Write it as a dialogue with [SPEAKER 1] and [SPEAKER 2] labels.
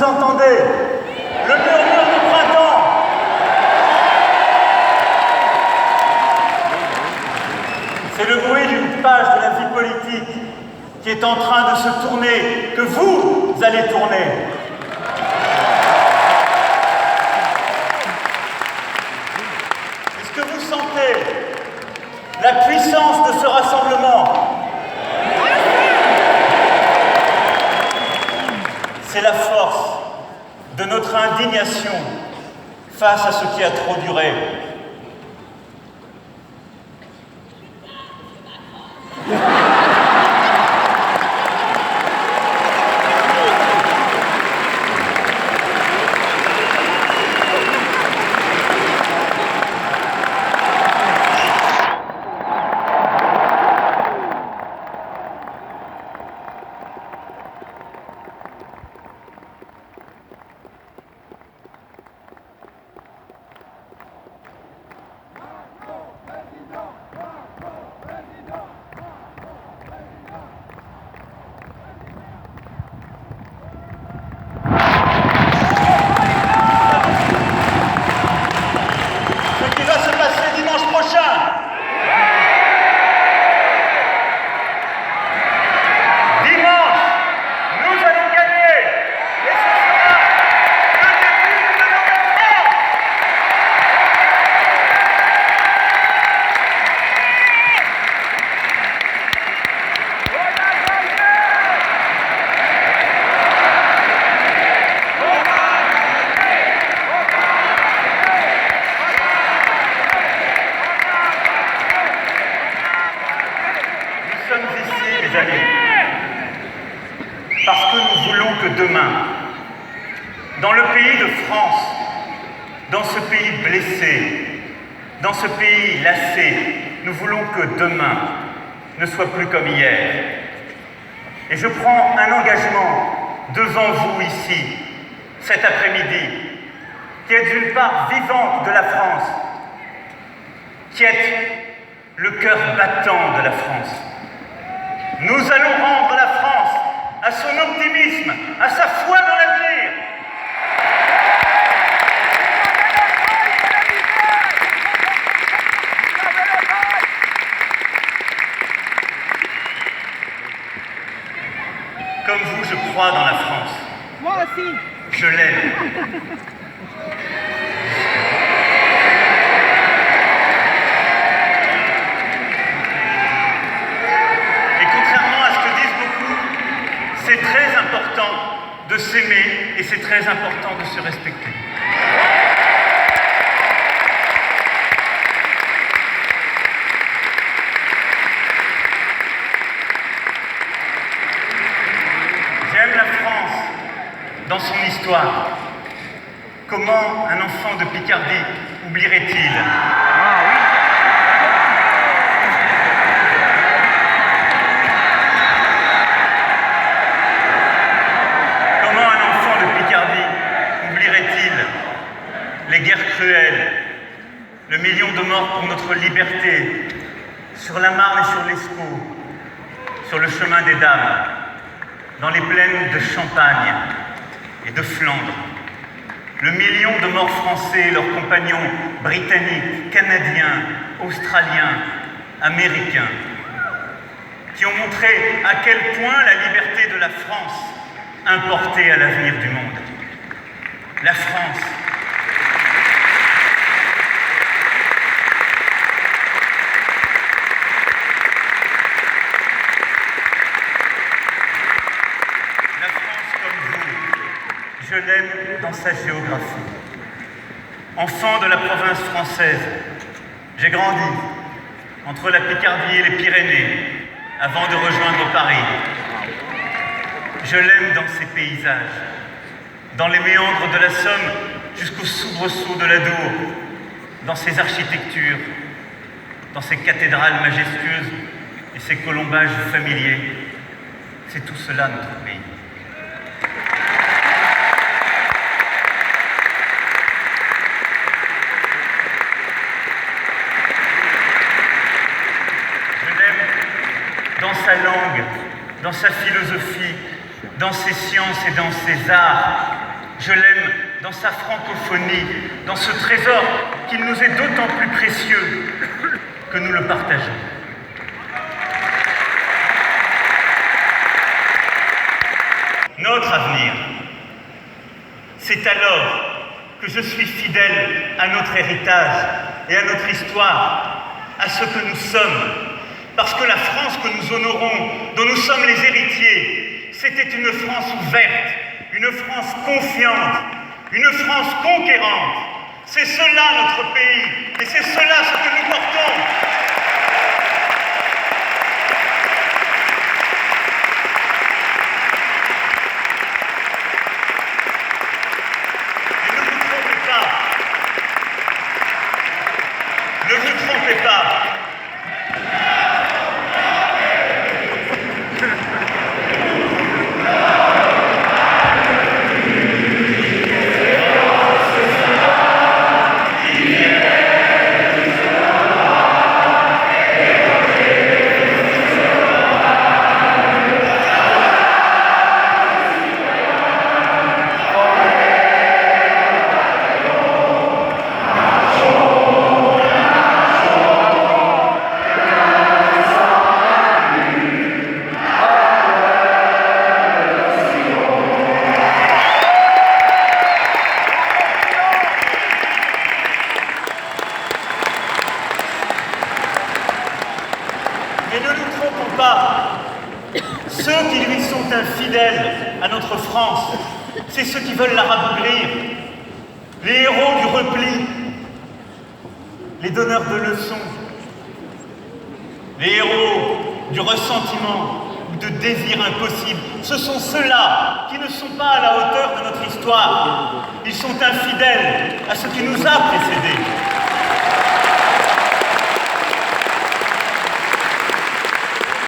[SPEAKER 1] entendez? Le murmure du printemps. C'est le bruit d'une page de la vie politique qui est en train de se tourner, que vous allez tourner. Est-ce que vous sentez la puissance de ce rassemblement? C'est la force de notre indignation face à ce qui a trop duré. Parce que nous voulons que demain, dans le pays de France, dans ce pays blessé, dans ce pays lassé, nous voulons que demain ne soit plus comme hier. Et je prends un engagement devant vous ici, cet après-midi, qui est d'une part vivante de la France, qui est le cœur battant de la France. Nous allons rendre la France à son optimisme, à sa foi dans l'avenir. Comme vous, je crois dans la France.
[SPEAKER 2] Moi aussi.
[SPEAKER 1] Je l'aime. C'est très important de s'aimer et c'est très important de se respecter. J'aime la France dans son histoire. Comment un enfant de Picardie oublierait-il ? Les guerres cruelles, le million de morts pour notre liberté, sur la Marne et sur l'Escaut, sur le chemin des Dames, dans les plaines de Champagne et de Flandre, le million de morts français et leurs compagnons britanniques, canadiens, australiens, américains, qui ont montré à quel point la liberté de la France importait à l'avenir du monde. La France, je l'aime dans sa géographie. Enfant de la province française, j'ai grandi entre la Picardie et les Pyrénées avant de rejoindre Paris. Je l'aime dans ses paysages, dans les méandres de la Somme jusqu'au soubresaut de l'Adour, dans ses architectures, dans ses cathédrales majestueuses et ses colombages familiers. C'est tout cela notre pays. Dans sa langue, dans sa philosophie, dans ses sciences et dans ses arts, Je l'aime dans sa francophonie, dans ce trésor qu'il nous est d'autant plus précieux que nous le partageons. Notre avenir, c'est alors que je suis fidèle à notre héritage et à notre histoire, à ce que nous sommes, parce que la France que nous honorons, dont nous sommes les héritiers, c'était une France ouverte, une France confiante, une France conquérante. C'est cela notre pays, et c'est cela ce que nous portons. Et ne vous trompez pas. Ne vous trompez pas. Et ne nous trompons pas, ceux qui lui sont infidèles à notre France, c'est ceux qui veulent la rabougrir, les héros du repli, les donneurs de leçons, les héros du ressentiment ou de désirs impossibles. Ce sont ceux-là qui ne sont pas à la hauteur de notre histoire. Ils sont infidèles à ce qui nous a précédés.